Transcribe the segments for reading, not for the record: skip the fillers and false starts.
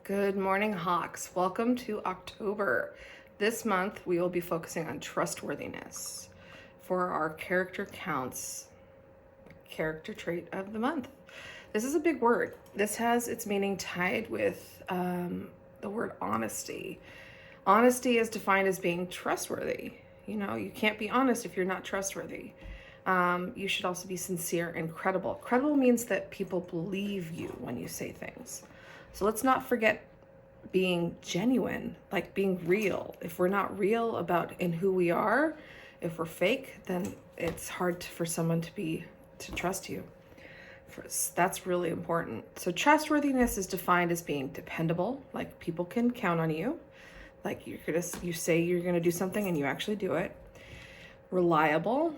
Good morning, Hawks. Welcome to October. This month, we will be focusing on trustworthiness for our character counts, character trait of the month. This is a big word. This has its meaning tied with the word honesty. Honesty is defined as being trustworthy. You know, you can't be honest if you're not trustworthy. You should also be sincere and credible. Credible means that people believe you when you say things. So let's not forget being genuine, like being real. If we're not real about in who we are, if we're fake, then it's hard for someone to trust you. That's really important. So trustworthiness is defined as being dependable, like people can count on you, like you say you're gonna do something and you actually do it. Reliable,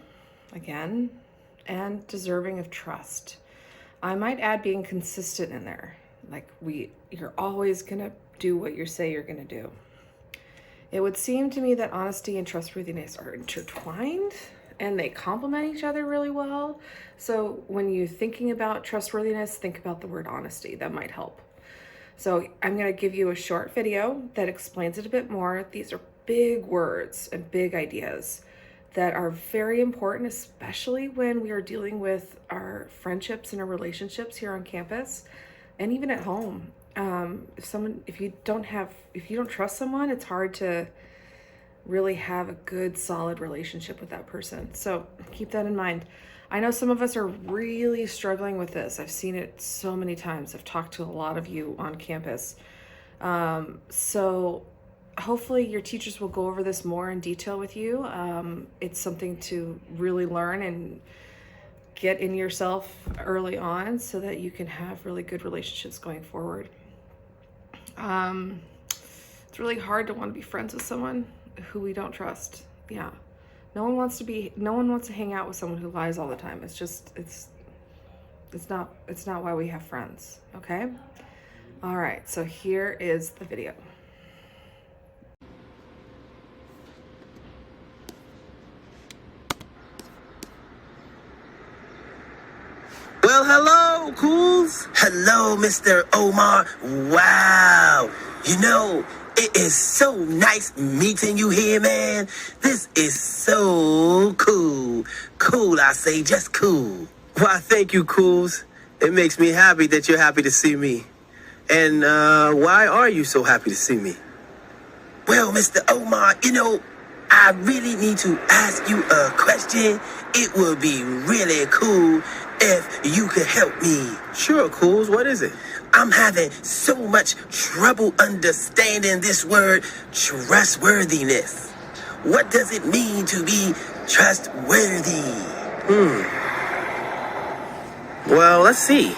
again, and deserving of trust. I might add being consistent in there. Like you're always gonna do what you say you're gonna do. It would seem to me that honesty and trustworthiness are intertwined and they complement each other really well. So when you're thinking about trustworthiness, think about the word honesty. That might help. So I'm gonna give you a short video that explains it a bit more. These are big words and big ideas that are very important, especially when we are dealing with our friendships and our relationships here on campus. And even at home, if you don't trust someone, it's hard to really have a good, solid relationship with that person. So keep that in mind. I know some of us are really struggling with this. I've seen it so many times. I've talked to a lot of you on campus. So hopefully your teachers will go over this more in detail with you. It's something to really learn and get in yourself early on so that you can have really good relationships going forward. It's really hard to want to be friends with someone who we don't trust. Yeah. No one wants to hang out with someone who lies all the time. It's not why we have friends. Okay. All right. So here is the video. Well, hello, Cools. Hello, Mr. Omar. Wow. You know, it is so nice meeting you here, man. This is so cool. Cool, I say, just cool. Why, thank you, Cools. It makes me happy that you're happy to see me. And why are you so happy to see me? Well, Mr. Omar, you know, I really need to ask you a question. It would be really cool if you could help me. Sure, Cools. What is it? I'm having so much trouble understanding this word trustworthiness. What does it mean to be trustworthy? Well, let's see.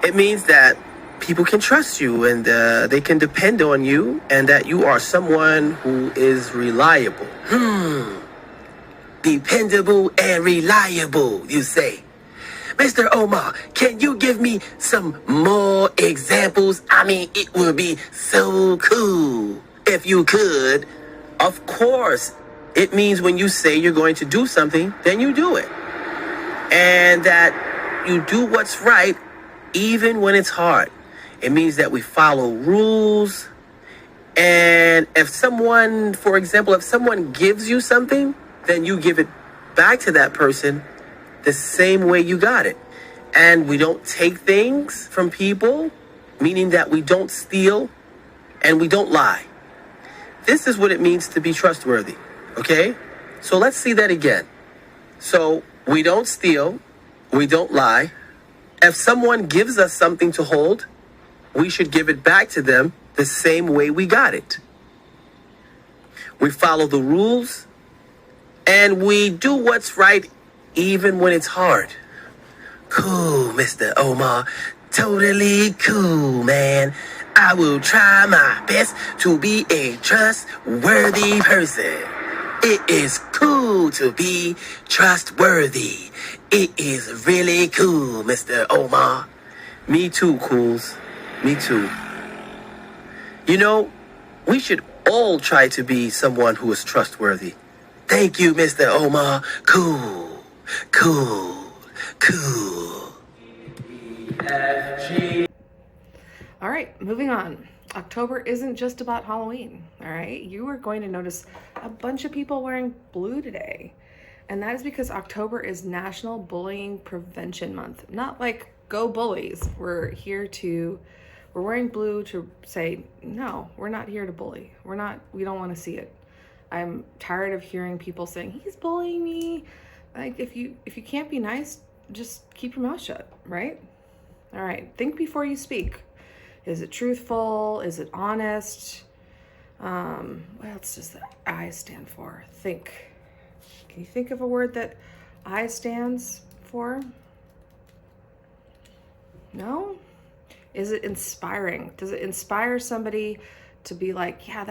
It means that people can trust you and they can depend on you and that you are someone who is reliable. Dependable and reliable, you say. Mr. Omar, can you give me some more examples? I mean, it would be so cool if you could. Of course, it means when you say you're going to do something, then you do it. And that you do what's right even when it's hard. It means that we follow rules. And if someone, for example, if someone gives you something, then you give it back to that person the same way you got it. And we don't take things from people, meaning that we don't steal and we don't lie. This is what it means to be trustworthy, okay? So let's see that again. So we don't steal, we don't lie. If someone gives us something to hold, we should give it back to them the same way we got it. We follow the rules and we do what's right even when it's hard. Cool, Mr. Omar. Totally cool, man. I will try my best to be a trustworthy person. It is cool to be trustworthy. It is really cool, Mr. Omar. Me too, Cools. Me too. You know, we should all try to be someone who is trustworthy. Thank you, Mr. Omar. Cool. Cool. All right, moving on. October isn't just about Halloween, all right? You are going to notice a bunch of people wearing blue today. And that is because October is National Bullying Prevention Month. Not like go bullies. We're wearing blue to say, no, we're not here to bully. We don't want to see it. I'm tired of hearing people saying, he's bullying me. Like if you can't be nice, just keep your mouth shut, right? All right, think before you speak. Is it truthful? Is it honest? What else does the I stand for? Think. Can you think of a word that I stands for? No? Is it inspiring? Does it inspire somebody to be like, yeah,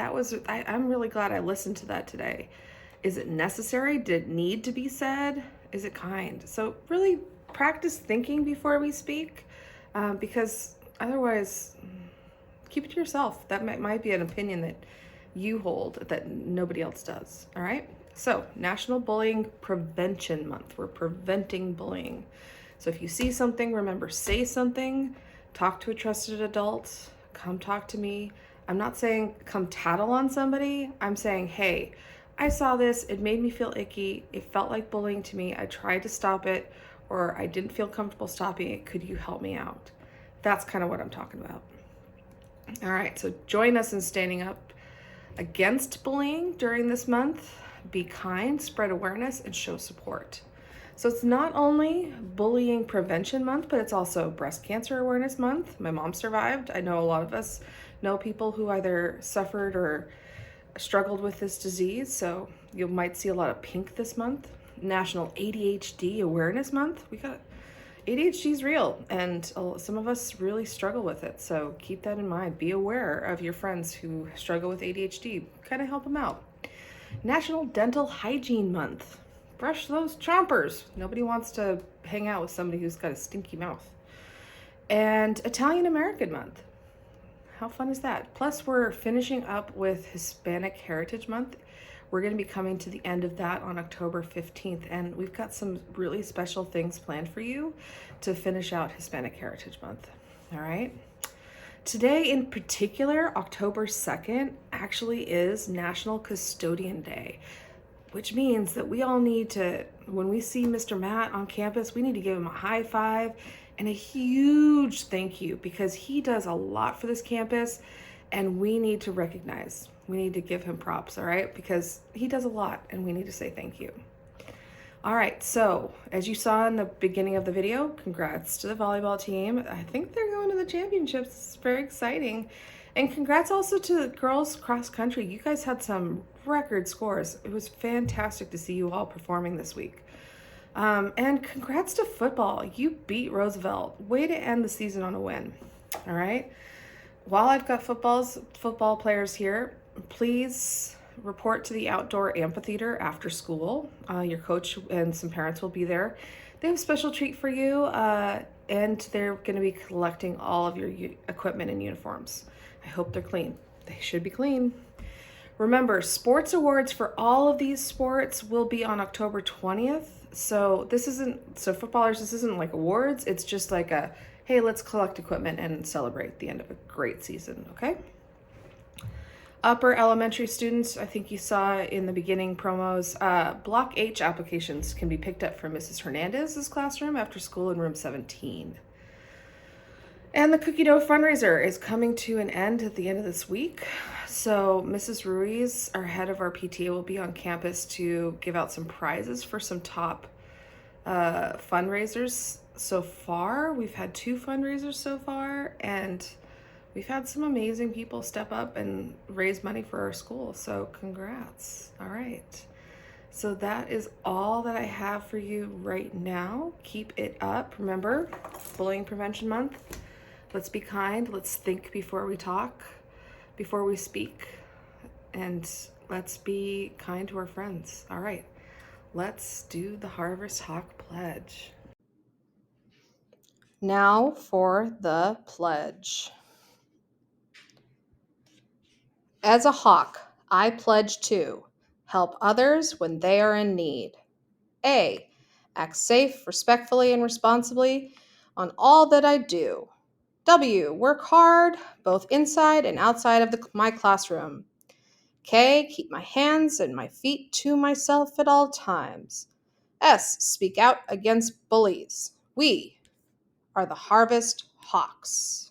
I'm really glad I listened to that today? Is it necessary? Did it need to be said? Is it kind? So really practice thinking before we speak, because otherwise, keep it to yourself. That might be an opinion that you hold that nobody else does. All right? So, National Bullying Prevention Month. We're preventing bullying. So if you see something, remember, say something, talk to a trusted adult, come talk to me. I'm not saying come tattle on somebody. I'm saying, hey, I saw this, it made me feel icky, it felt like bullying to me, I tried to stop it, or I didn't feel comfortable stopping it, could you help me out? That's kind of what I'm talking about. All right, so join us in standing up against bullying during this month. Be kind, spread awareness, and show support. So it's not only Bullying Prevention Month, but it's also Breast Cancer Awareness Month. My mom survived. I know a lot of us know people who either suffered or struggled with this disease, so you might see a lot of pink this month. National ADHD Awareness Month. ADHD is real, and some of us really struggle with it, so keep that in mind. Be aware of your friends who struggle with ADHD. Kind of help them out. National Dental Hygiene Month. Brush those chompers. Nobody wants to hang out with somebody who's got a stinky mouth. And Italian American Month. How fun is that? Plus, we're finishing up with Hispanic Heritage Month. We're going to be coming to the end of that on October 15th, and we've got some really special things planned for you to finish out Hispanic Heritage Month. All right? Today in particular, October 2nd, actually is National Custodian Day, which means that we all need to, when we see Mr. Matt on campus, we need to give him a high five and a huge thank you, because he does a lot for this campus and we need to recognize, we need to give him props, all right? Because he does a lot and we need to say thank you. All right, so as you saw in the beginning of the video, congrats to the volleyball team. I think they're going to the championships. It's very exciting. And congrats also to the girls cross country. You guys had some record scores. It was fantastic to see you all performing this week. And congrats to football. You beat Roosevelt. Way to end the season on a win. All right. While I've got football players here, please report to the outdoor amphitheater after school. Your coach and some parents will be there. They have a special treat for you, and they're going to be collecting all of your equipment and uniforms. I hope they're clean. They should be clean. Remember, sports awards for all of these sports will be on October 20th. So footballers, this isn't like awards. It's just like hey, let's collect equipment and celebrate the end of a great season, okay? Upper elementary students, I think you saw in the beginning promos, Block H applications can be picked up from Mrs. Hernandez's classroom after school in room 17. And the cookie dough fundraiser is coming to an end at the end of this week. So Mrs. Ruiz, our head of our PTA, will be on campus to give out some prizes for some top fundraisers so far. We've had 2 fundraisers so far, and we've had some amazing people step up and raise money for our school. So congrats. All right. So that is all that I have for you right now. Keep it up. Remember, Bullying Prevention Month. Let's be kind. Let's think before we talk, before we speak, and let's be kind to our friends. All right, let's do the Harvest Hawk Pledge. Now for the pledge. As a hawk, I pledge to help others when they are in need. A, act safe, respectfully, and responsibly on all that I do. W, work hard, both inside and outside of my classroom. K, keep my hands and my feet to myself at all times. S, speak out against bullies. We are the Harvest Hawks.